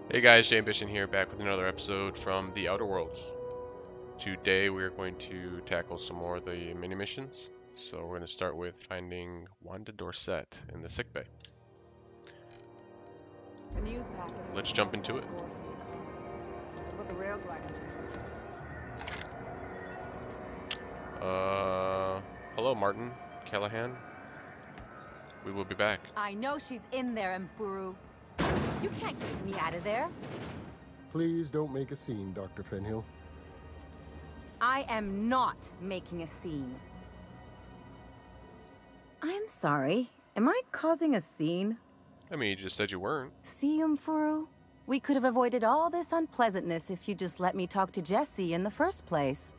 Hey guys, Jay Ambition here, back with another episode from the Outer Worlds. Today we are going to tackle some more of the mini missions. So we're going to start with finding Wanda Dorset in the sickbay. Let's jump into it. Hello Martin, Callahan. We will be back. I know she's in there, Mfuru. You can't keep me out of there. Please don't make a scene, Dr. Fenhill. I am not making a scene. I'm sorry. Am I causing a scene? I mean, you just said you weren't. See, Mfuru? We could have avoided all this unpleasantness if you just let me talk to Jessie in the first place.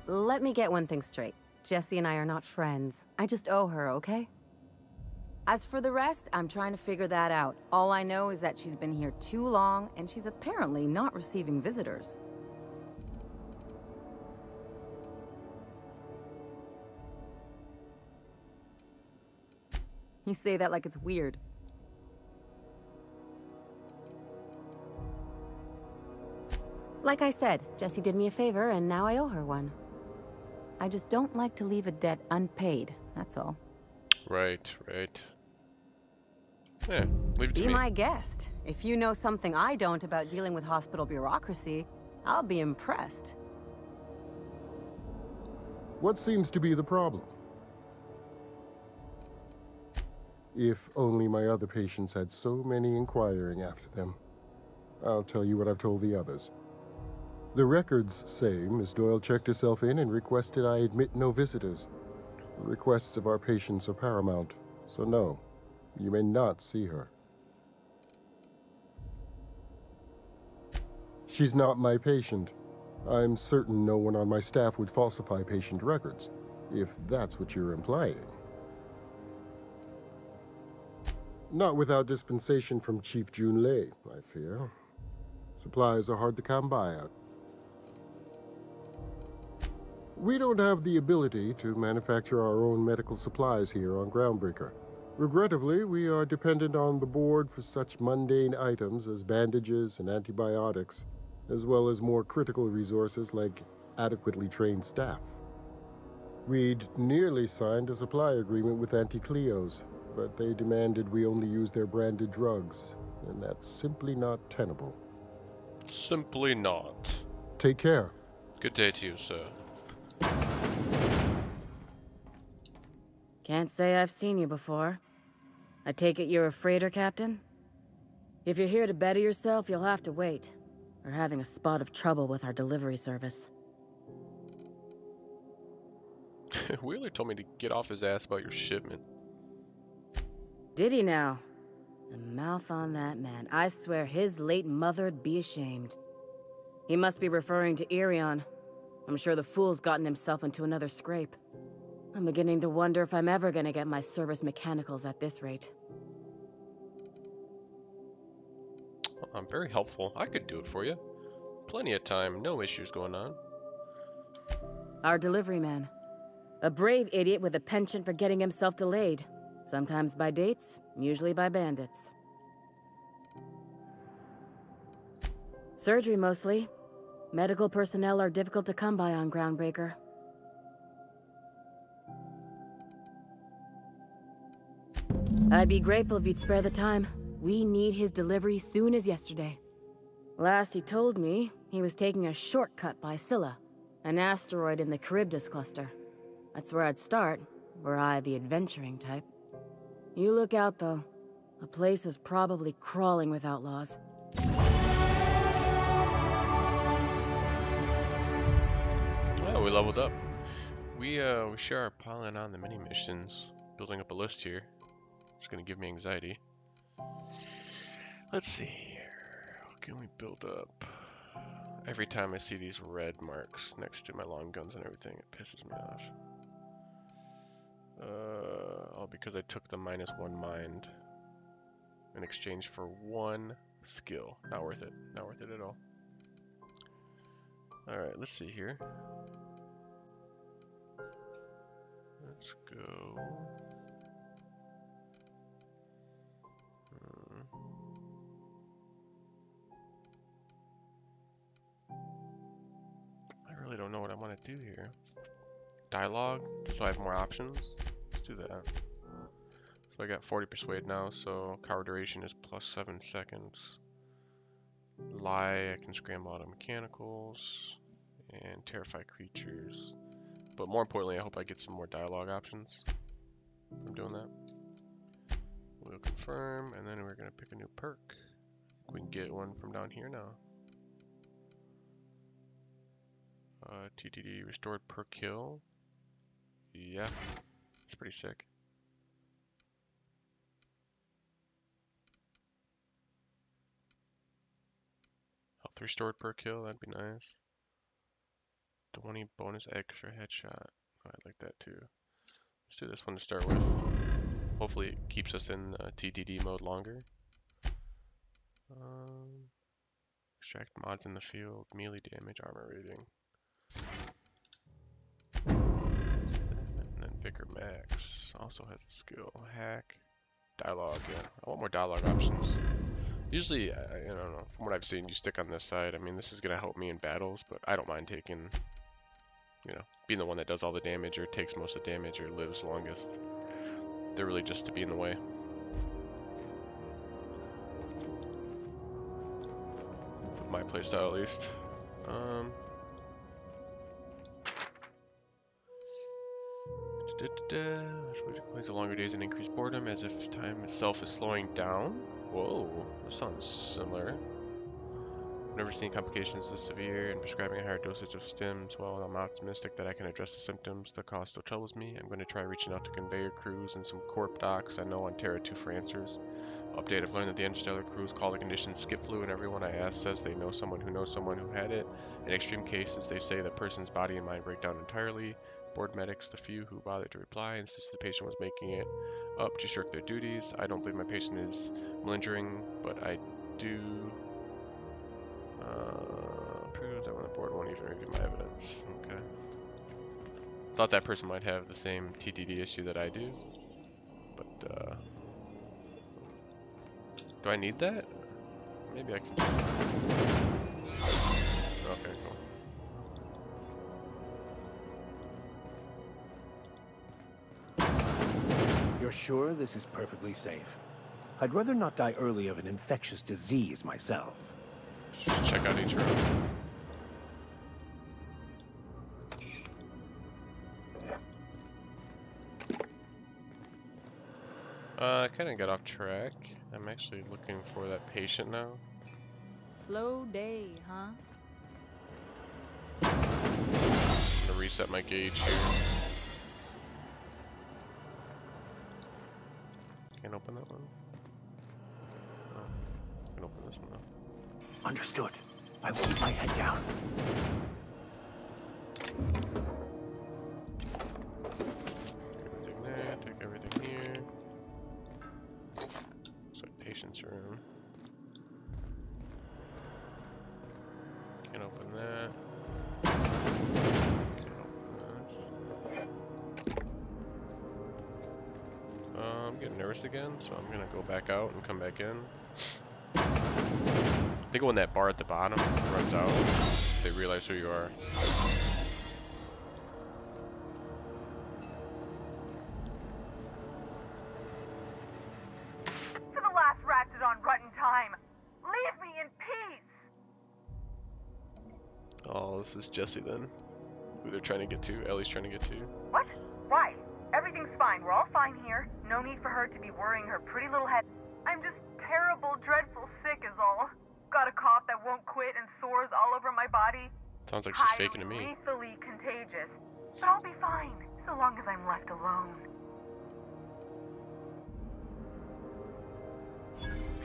Let me get one thing straight. Jessie and I are not friends. I just owe her, okay? As for the rest, I'm trying to figure that out. All I know is that she's been here too long, and she's apparently not receiving visitors. You say that like it's weird. Like I said, Jessie did me a favor, and now I owe her one. I just don't like to leave a debt unpaid, that's all. Right. Yeah, leave it to me. Be my guest. If you know something I don't about dealing with hospital bureaucracy, I'll be impressed. What seems to be the problem? If only my other patients had so many inquiring after them. I'll tell you what I've told the others. The records say Miss Doyle checked herself in and requested I admit no visitors. The requests of our patients are paramount, so no, you may not see her. She's not my patient. I'm certain no one on my staff would falsify patient records, if that's what you're implying. Not without dispensation from Chief Junlei, I fear. Supplies are hard to come by out. We don't have the ability to manufacture our own medical supplies here on Groundbreaker. Regrettably, we are dependent on the board for such mundane items as bandages and antibiotics, as well as more critical resources like adequately trained staff. We'd nearly signed a supply agreement with Anti-Cleos, but they demanded we only use their branded drugs, and that's simply not tenable. Simply not. Take care. Good day to you, sir. Can't say I've seen you before. I take it you're a freighter captain? If you're here to better yourself, you'll have to wait. We're having a spot of trouble with our delivery service. Wheeler told me to get off his ass about your shipment. Did he now? The mouth on that man. I swear his late mother'd be ashamed. He must be referring to Irion. I'm sure the fool's gotten himself into another scrape. I'm beginning to wonder if I'm ever gonna get my service mechanicals at this rate. I'm very helpful. I could do it for you. Plenty of time, no issues going on. Our delivery man. A brave idiot with a penchant for getting himself delayed. Sometimes by dates, usually by bandits. Surgery mostly. Medical personnel are difficult to come by on Groundbreaker. I'd be grateful if you'd spare the time. We need his delivery soon as yesterday. Last he told me, he was taking a shortcut by Scylla, an asteroid in the Charybdis cluster. That's where I'd start, were I the adventuring type. You look out, though. The place is probably crawling with outlaws. Oh, we leveled up. We sure are piling on the mini missions. Building up a list here. It's gonna give me anxiety. Let's see here. What can we build up? Every time I see these red marks next to my long guns and everything, it pisses me off. All because I took the -1 mind in exchange for 1 skill. Not worth it. Not worth it at all. Alright, let's see here. Let's go. do here? Dialogue, so I have more options. Let's do that. So I got 40 persuade now, so cower duration is plus 7 seconds. Lie, I can scramble out of mechanicals and terrify creatures. But more importantly, I hope I get some more dialogue options from doing that. We'll confirm, and then we're gonna pick a new perk. We can get one from down here now. TTD restored per kill. Yeah, it's pretty sick. Health restored per kill, that'd be nice. 20 bonus extra headshot. I like that too. Let's do this one to start with. Hopefully it keeps us in TTD mode longer. Extract mods in the field, melee damage, armor rating. And then Vicar Max also has a skill. Hack. Dialogue, yeah. I want more dialogue options. Usually, I don't know, from what I've seen, you stick on this side. I mean, this is going to help me in battles, but I don't mind taking, you know, being the one that does all the damage or takes most of the damage or lives longest. They're really just to be in the way. My playstyle, at least. That's what explains the longer days and increased boredom, as if time itself is slowing down. Whoa, that sounds similar. I've never seen complications this severe, and prescribing a higher dosage of stims. While I'm optimistic that I can address the symptoms, the cost still troubles me. I'm going to try reaching out to conveyor crews and some corp docs I know on Terra 2 for answers. Update, I've learned that the interstellar crews call the condition skip flu, and everyone I ask says they know someone who had it. In extreme cases, they say the person's body and mind break down entirely. Board medics, the few who bothered to reply, insisted the patient was making it up to shirk their duties. I don't believe my patient is malingering, but I do prove that when the board won't even review my evidence. Okay. Thought that person might have the same TTD issue that I do, but do I need that? Maybe I can. Okay, cool. You're sure this is perfectly safe? I'd rather not die early of an infectious disease myself. Should check out each room. I kind of got off track. I'm actually looking for that patient now. Slow day, huh? I'm gonna reset my gauge here. Can't open that one. Oh, I can open this one though. Understood. I will keep my head down. Take everything there, take everything here. Looks like patient's room. Can't open that. Can't open this. I'm getting nervous again, so I'm gonna go back out and come back in. I think when that bar at the bottom runs out, they realize who you are. To the last ratted on rotten time. Leave me in peace. Oh, this is Jesse then. Who they're trying to get to. Ellie's trying to get to. What? Why? Everything's fine. We're all fine here. No need for her to be worrying her pretty little head. I'm just terrible, dreadful sick is all. Got a cough that won't quit and sores all over my body. Sounds like she's faking to me. Lethally contagious. But I'll be fine, so long as I'm left alone.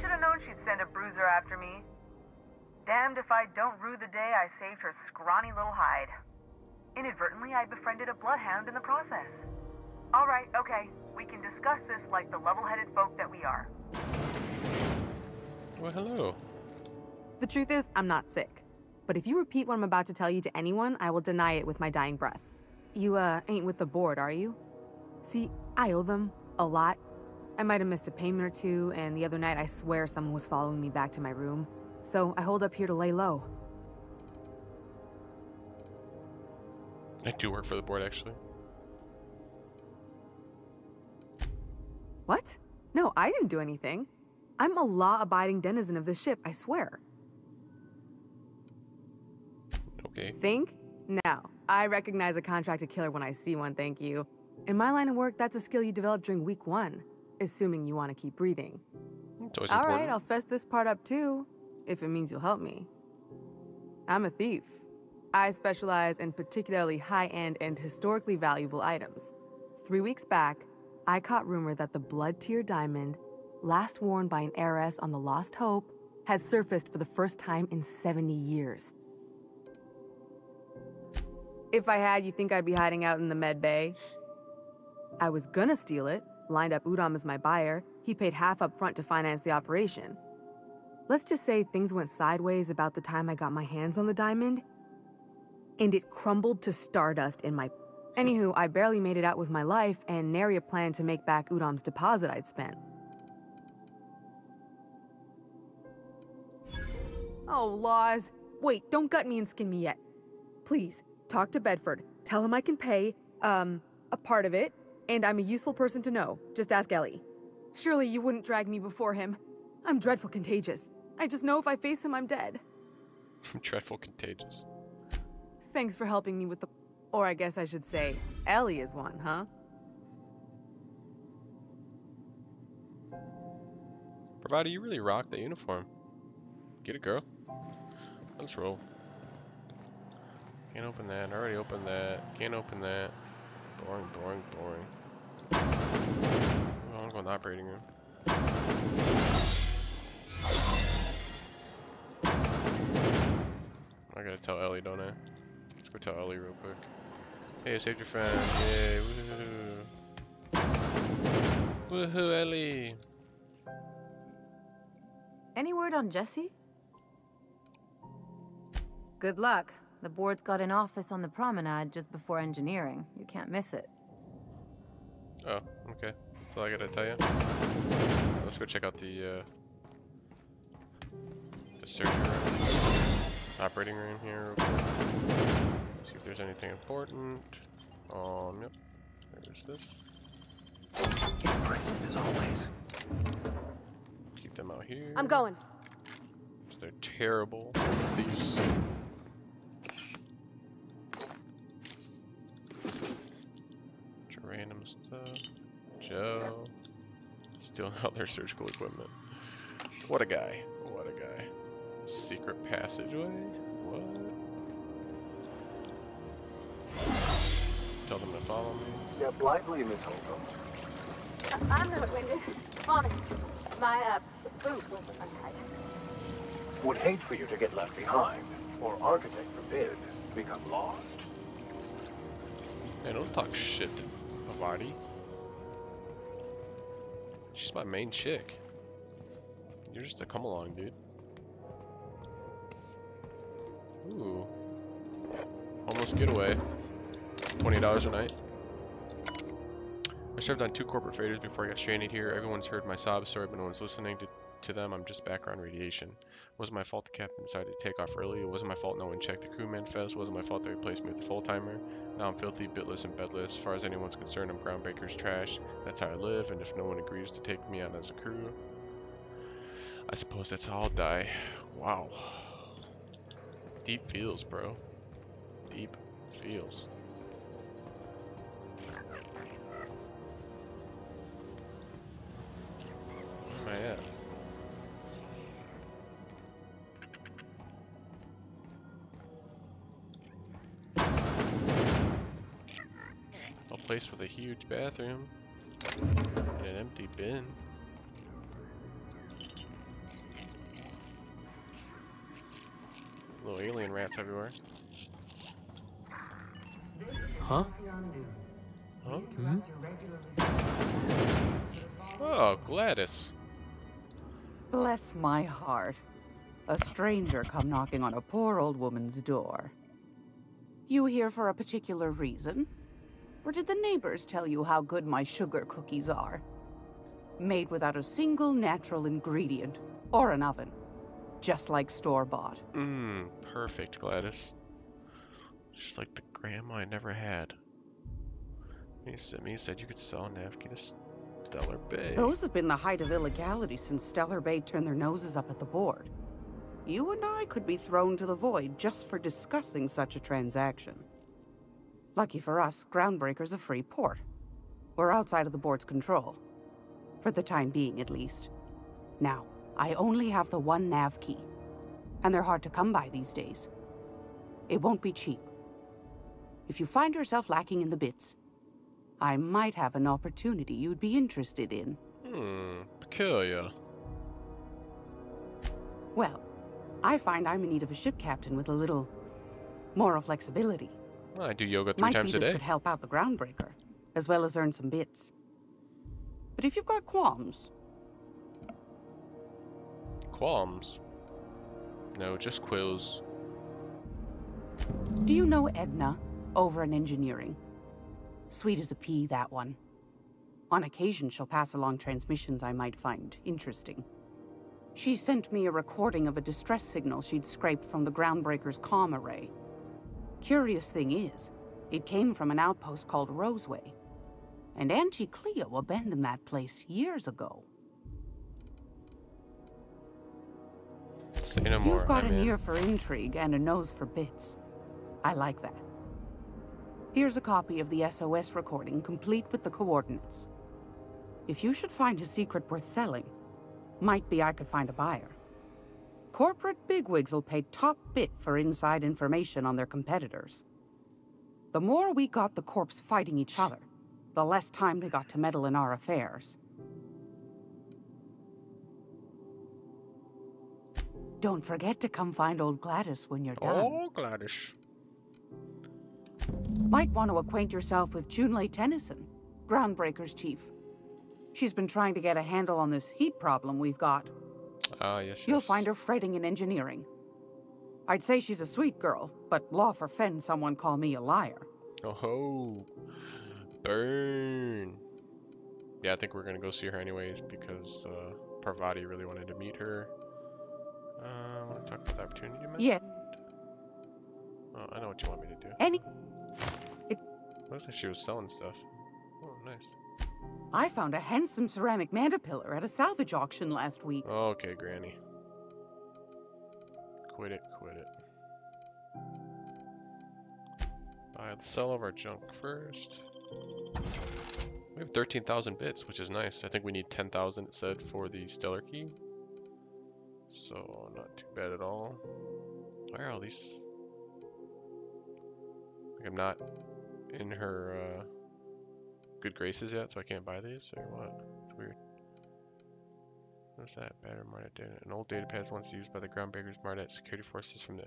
Should've known she'd send a bruiser after me. Damned if I don't rue the day I saved her scrawny little hide. Inadvertently, I befriended a bloodhound in the process. Alright, okay. We can discuss this like the level-headed folk that we are. Well, hello. The truth is, I'm not sick. But if you repeat what I'm about to tell you to anyone, I will deny it with my dying breath. You, ain't with the board, are you? See, I owe them a lot. I might have missed a payment or two, and the other night I swear someone was following me back to my room. So I hold up here to lay low. I do work for the board, actually. What? No, I didn't do anything. I'm a law-abiding denizen of this ship, I swear. Okay. Think? No. I recognize a contracted killer when I see one, thank you. In my line of work, that's a skill you develop during week 1, assuming you want to keep breathing. It's always All important. right, I'll fess this part up too, if it means you'll help me. I'm a thief. I specialize in particularly high-end and historically valuable items. 3 weeks back, I caught rumor that the blood-tier diamond, last worn by an heiress on the Lost Hope, had surfaced for the first time in 70 years. If I had, you think I'd be hiding out in the med bay? I was gonna steal it, lined up Udom as my buyer. He paid half up front to finance the operation. Let's just say things went sideways about the time I got my hands on the diamond, and it crumbled to stardust in my... Anywho, I barely made it out with my life, and nary a plan to make back Udom's deposit I'd spent. Oh, laws. Wait, don't gut me and skin me yet. Please, talk to Bedford. Tell him I can pay, a part of it, and I'm a useful person to know. Just ask Ellie. Surely you wouldn't drag me before him. I'm dreadful contagious. I just know if I face him, I'm dead. Dreadful contagious. Thanks for helping me with the... Or I guess I should say, Ellie is one, huh? Bravado, you really rock that uniform. Get it, girl. Let's roll. Can't open that. I already opened that. Can't open that. Boring, boring, boring. Oh, I'm going to the operating room. I gotta tell Ellie, don't I? Let's go tell Ellie real quick. Hey, I saved your friend. Yay, woohoo. Woohoo, Ellie. Any word on Jesse? Good luck. The board's got an office on the promenade just before engineering. You can't miss it. Oh, okay. That's all I gotta tell you. Let's go check out the surgery room. Operating room here real quick. See if there's anything important. Yep. There's this. Impressive as always. Keep them out here. I'm going. They're terrible thieves. Random stuff. Joe. Stealing all their surgical equipment. What a guy. What a guy. Secret passageway? What? Tell them to follow me. Step lightly, Miss Holcomb. I'm not winded. Honest. My, boot was untied. Would hate for you to get left behind, or architect forbid, become lost. Hey, don't talk shit, Avadi. She's my main chick. You're just a come along, dude. Ooh. Homeless getaway. $20 a night. I served on 2 corporate freighters before I got stranded here. Everyone's heard my sob story, but no one's listening to them. I'm just background radiation. It wasn't my fault the captain decided to take off early. It wasn't my fault no one checked the crew manifest. It wasn't my fault they replaced me with a full-timer. Now I'm filthy, bitless, and bedless. As far as anyone's concerned, I'm groundbreaker's trash. That's how I live, and if no one agrees to take me on as a crew, I suppose that's how I'll die. Wow. Deep feels, bro. Deep feels. Where am I at? A place with a huge bathroom and an empty bin. Little alien rats everywhere. Huh? Huh? Oh, Gladys. Bless my heart. A stranger come knocking on a poor old woman's door. You here for a particular reason? Or did the neighbors tell you how good my sugar cookies are? Made without a single natural ingredient or an oven. Just like store-bought. Perfect, Gladys. She's like the grandma I never had. He said you could sell Navkey to Stellar Bay. Those have been the height of illegality since Stellar Bay turned their noses up at the board. You and I could be thrown to the void just for discussing such a transaction. Lucky for us, Groundbreaker's a free port. We're outside of the board's control. For the time being, at least. Now, I only have the one nav key. And they're hard to come by these days. It won't be cheap. If you find yourself lacking in the bits, I might have an opportunity you'd be interested in. Peculiar. Well, I find I'm in need of a ship captain with a little moral flexibility. Well, I do yoga 3 times a Might be this day. could help out the Groundbreaker, as well as earn some bits. But if you've got qualms... Qualms? No, just quills. Do you know Edna, over in engineering? Sweet as a pea, that one. On occasion, she'll pass along transmissions I might find interesting. She sent me a recording of a distress signal she'd scraped from the Groundbreaker's comm array. Curious thing is, it came from an outpost called Roseway. And Auntie Cleo abandoned that place years ago. Say no more. You've got I'm an in. ear for intrigue and a nose for bits. I like that. Here's a copy of the SOS recording, complete with the coordinates. If you should find a secret worth selling, might be I could find a buyer. Corporate bigwigs will pay top bit for inside information on their competitors. The more we got the corps fighting each other, the less time they got to meddle in our affairs. Don't forget to come find old Gladys when you're done. Oh, Gladys. Might want to acquaint yourself with Junlei Tennyson, Groundbreaker's chief. She's been trying to get a handle on this heat problem we've got. Ah, yes, You'll yes. find her fretting in engineering. I'd say she's a sweet girl, but law forfend someone call me a liar. Oh ho. Burn. Yeah, I think we're gonna go see her anyways because Parvati really wanted to meet her. I want to talk about the opportunity you mentioned. Yeah. Oh, I know what you want me to do. Looks like she was selling stuff. Oh, nice. I found a handsome ceramic mandapillar at a salvage auction last week. Okay, Granny. Quit it, quit it. Let's sell all of our junk first. We have 13,000 bits, which is nice. I think we need 10,000, it said, for the stellar key. So, not too bad at all. Where are all these? Like, I'm not in her good graces yet, so I can't buy these, or what? It's weird. What's that? Better Mardet data. An old data pad once used by the Groundbreakers Mardet security forces from the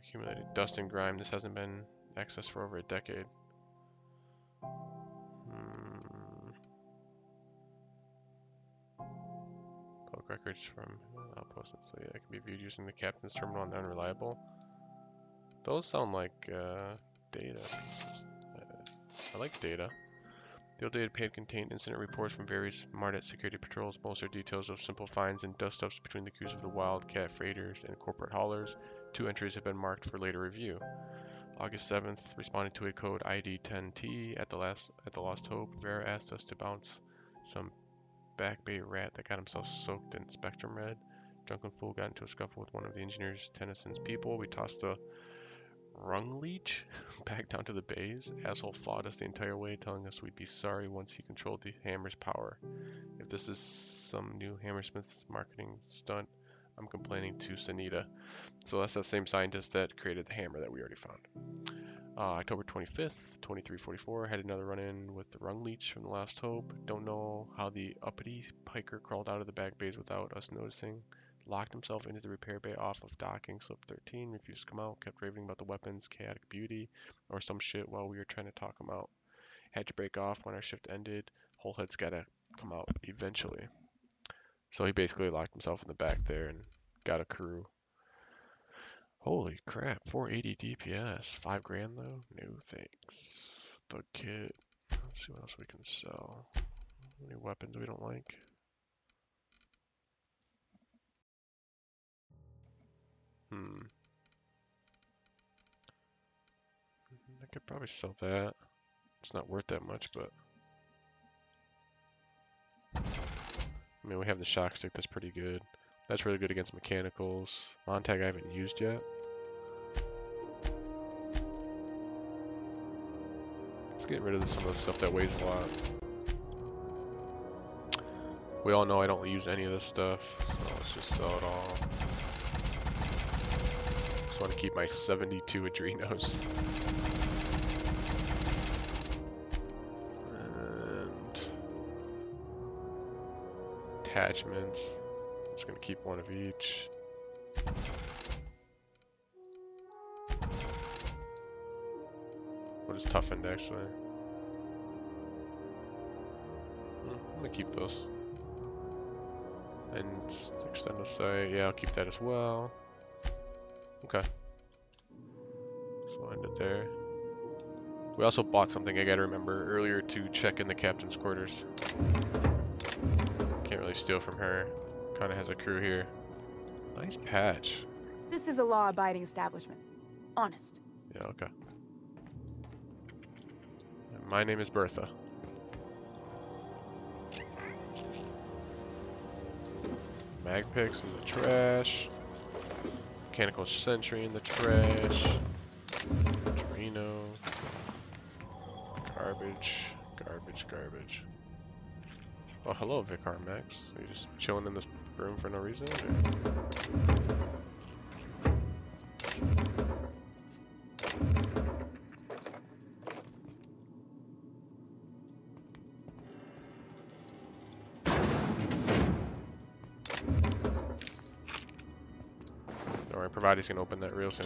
accumulated dust and grime. This hasn't been accessed for over a decade. Public records from outposts. So yeah, it can be viewed using the captain's terminal and unreliable. Those sound like data. I like data. The old data pad contained incident reports from various Mardet security patrols. Most are details of simple finds and dust-ups between the crews of the Wildcat freighters and corporate haulers. 2 entries have been marked for later review. August 7th, responding to a code ID 10T at the Lost Hope, Vera asked us to bounce some Back Bay rat that got himself soaked in Spectrum Red. Drunken fool got into a scuffle with one of the engineers Tennyson's people. We tossed the rung leech back down to the bays. Asshole fought us the entire way, telling us we'd be sorry once he controlled the hammer's power. If this is some new Hammersmith's marketing stunt, I'm complaining to Sanita. So that's that same scientist that created the hammer that we already found. October 25th, 2344, had another run-in with the rung leech from the Last Hope. Don't know how the uppity piker crawled out of the back bays without us noticing. Locked himself into the repair bay off of docking, slip 13, refused to come out, kept raving about the weapon's chaotic beauty, or some shit while we were trying to talk him out. Had to break off when our shift ended. Whole head's gotta come out eventually. So he basically locked himself in the back there and got a crew. Holy crap, 480 DPS. 5 grand though? No thanks. The kit. Let's see what else we can sell. Any weapons we don't like? could probably sell that. It's not worth that much, but I mean, we have the shock stick. That's pretty good. That's really good against mechanicals. Montag I haven't used yet. Let's get rid of some of the stuff that weighs a lot. We all know I don't use any of this stuff, so let's just sell it all. Just want to keep my 72 Adrenos. And attachments. I'm just going to keep one of each. What is toughened actually? I'm going to keep those. And extend the sight, yeah, I'll keep that as well. Okay. So I'll end it there. We also bought something I gotta remember earlier to check in the captain's quarters. Can't really steal from her. Kinda has a crew here. Nice patch. This is a law-abiding establishment. Honest. Yeah, okay. And my name is Bertha. Mag picks in the trash. Mechanical sentry in the trash. Torino. Garbage. Garbage, garbage. Oh, hello, Vicar Max. Are you just chilling in this room for no reason? Provided he's gonna open that real soon.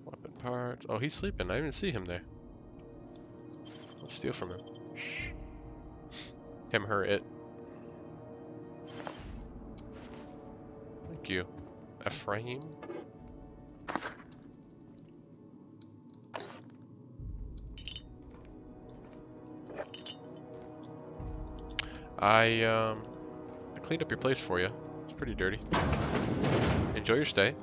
Weapon parts. Oh, he's sleeping. I didn't even see him there. Let's steal from him. Him, her, it. Thank you. Ephraim. I cleaned up your place for you. It's pretty dirty. Enjoy your stay.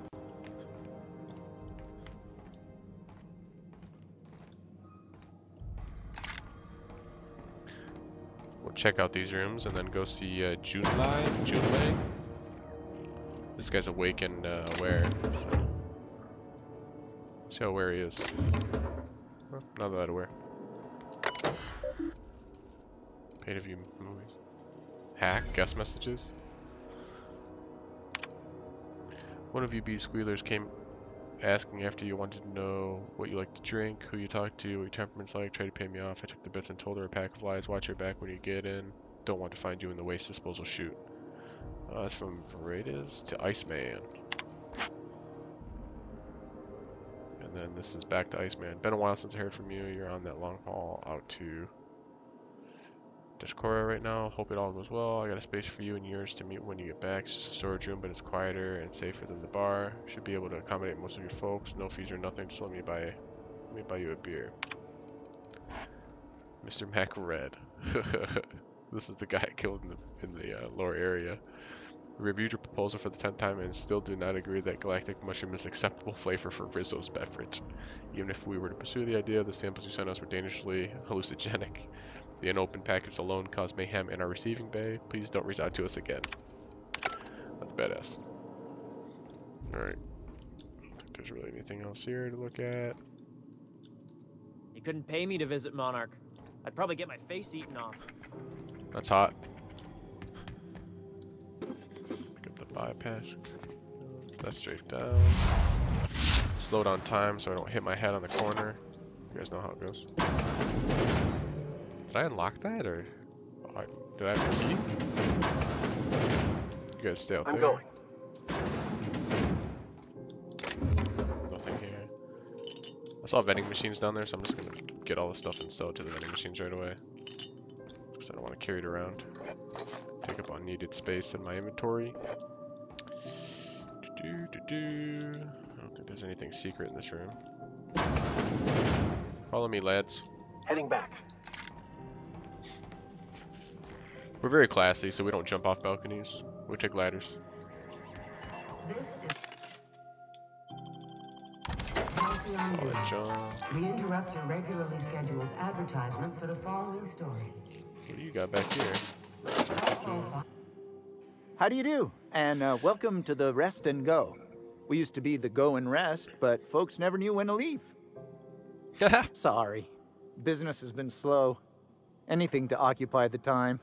We'll check out these rooms and then go see Junlei. This guy's awake and aware. So. See how aware he is. Well, not that aware. Pay-to-view movies. Hack guest messages. One of you bee squealers came asking after you wanted to know what you like to drink, who you talk to, what your temperament's like, tried to pay me off. I took the bits and told her a pack of lies. Watch your back when you get in. Don't want to find you in the waste disposal chute. That's from Veredas to Iceman. And then this is back to Iceman. Been a while since I heard from you. You're on that long haul out to Discora right now. Hope it all goes well. I got a space for you and yours to meet when you get back. It's just a storage room, but it's quieter and safer than the bar. Should be able to accommodate most of your folks. No fees or nothing. Just let me buy you a beer. Mr. Mac Red. This is the guy I killed in the lower area. We reviewed your proposal for the 10th time and still do not agree that galactic mushroom is acceptable flavor for Rizzo's beverage. Even if we were to pursue the idea, the samples you sent us were dangerously hallucinogenic. The unopened package alone caused mayhem in our receiving bay. Please don't reach out to us again. That's badass. Alright. I don't think there's really anything else here to look at. You couldn't pay me to visit Monarch. I'd probably get my face eaten off. That's hot. Pick up the bypass. That's straight down. Slow down time so I don't hit my head on the corner. You guys know how it goes. Did I unlock that, or did I have a key? You guys stay out there. I'm going. Nothing here. I saw vending machines down there, so I'm just gonna get all the stuff and sell it to the vending machines right away. Because I don't want to carry it around. Take up unneeded space in my inventory. I don't think there's anything secret in this room. Follow me, lads. Heading back. We're very classy, so we don't jump off balconies. We take ladders. Halcyon Solid News. jump. We interrupt your regularly scheduled advertisement for the following story. What do you got back here? How do you do? And welcome to the Rest and Go. We used to be the Go and Rest, but folks never knew when to leave. Sorry. Business has been slow. Anything to occupy the time.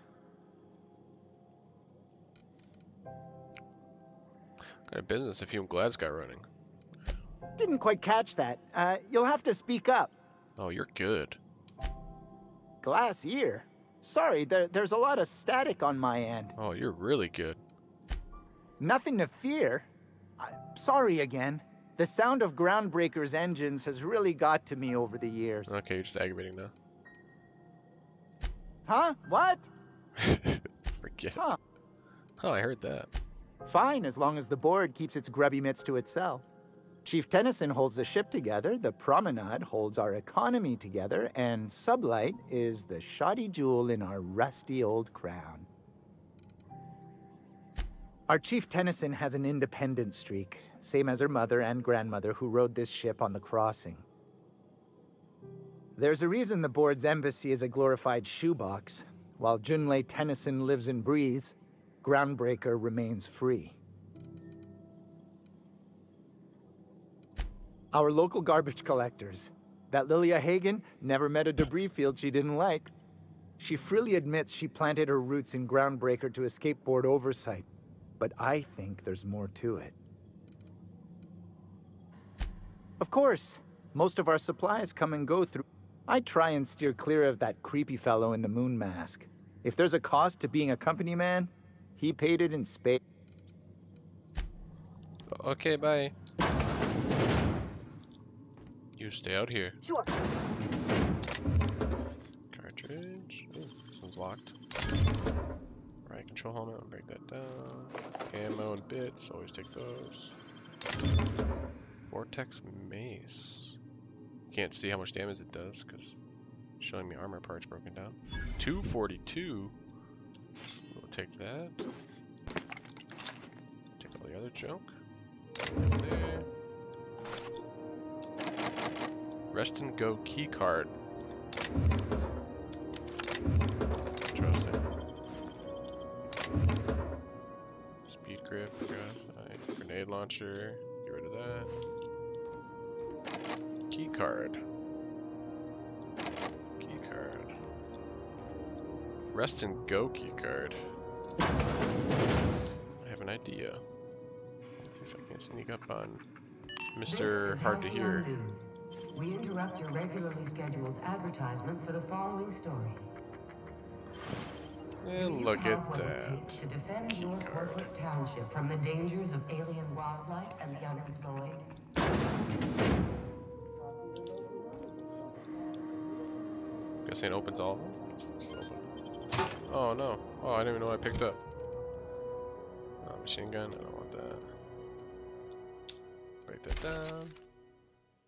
What kind of business have you and Gladys got running? Didn't quite catch that. You'll have to speak up. Oh, you're good. Glass ear? Sorry, there's a lot of static on my end. Oh, you're really good. Nothing to fear. Sorry again. The sound of Groundbreaker's engines has really got to me over the years. Okay, you're just aggravating now. Huh? What? Forget Huh. it. Oh, I heard that. Fine, as long as the board keeps its grubby mitts to itself. Chief Tennyson holds the ship together, the Promenade holds our economy together, and Sublight is the shoddy jewel in our rusty old crown. Our Chief Tennyson has an independent streak, same as her mother and grandmother who rode this ship on the crossing. There's a reason the board's embassy is a glorified shoebox. While Junlei Tennyson lives and breathes, Groundbreaker remains free. Our local garbage collectors. That Lilia Hagen never met a debris field she didn't like. She freely admits she planted her roots in Groundbreaker to escape board oversight. But I think there's more to it. Of course, most of our supplies come and go through. I try and steer clear of that creepy fellow in the moon mask. If there's a cost to being a company man, he paid it in spades. Okay, bye. You stay out here. Sure. Cartridge. Ooh, this one's locked. Right, control helmet. I'll break that down. Ammo and bits. Always take those. Vortex mace. Can't see how much damage it does because it's showing me armor parts broken down. 242. We'll take that. Take all the other junk. There. Rest and Go Keycard. Interesting. Speed grip, right. Grenade launcher, get rid of that. Keycard. Keycard. Rest and Go Keycard. I have an idea. Let's see if I can sneak up on Mr. Hard to Hear. We interrupt your regularly scheduled advertisement for the following story. And look at that. To defend your corporate township from the dangers of alien wildlife and the unemployed. Guess it opens all of them. Oh no. Oh, I didn't even know what I picked up. Oh, machine gun. I don't want that. Break that down.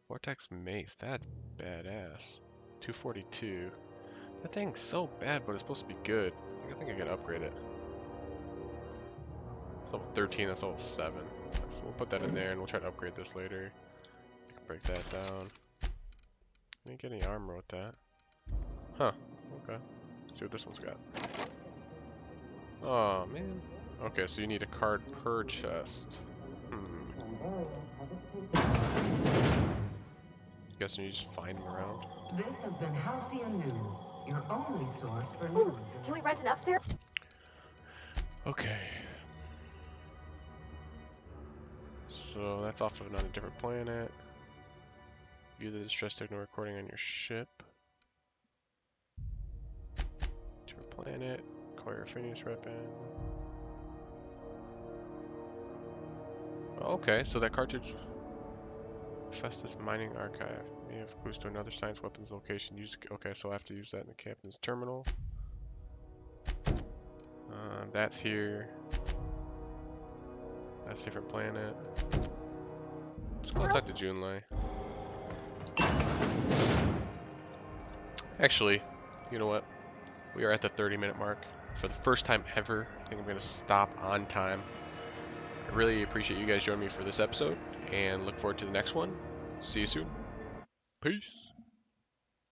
Vortex mace. That's badass. 242. That thing's so bad, but it's supposed to be good. I think I can upgrade it. It's level 13, that's level 7. So we'll put that in there and we'll try to upgrade this later. Break that down. I didn't get any armor with that. Huh. Okay. Let's see what this one's got. Oh, man. Okay, so you need a card per chest. Guessing you just find them around. This has been Halcyon News, your only source for news. Can we rent an upstairs? Okay. So that's off of another different planet. View the distress signal recording on your ship. Different planet. Acquire a Phineas weapon. Okay, so that cartridge. Festus Mining Archive. May have clues to another science weapons location. Okay, so I have to use that in the captain's terminal. That's here. That's a different planet. Let's go talk to Junlei. Actually, you know what? We are at the 30-minute mark. For the first time ever, I think I'm going to stop on time. I really appreciate you guys joining me for this episode, and look forward to the next one. See you soon. Peace.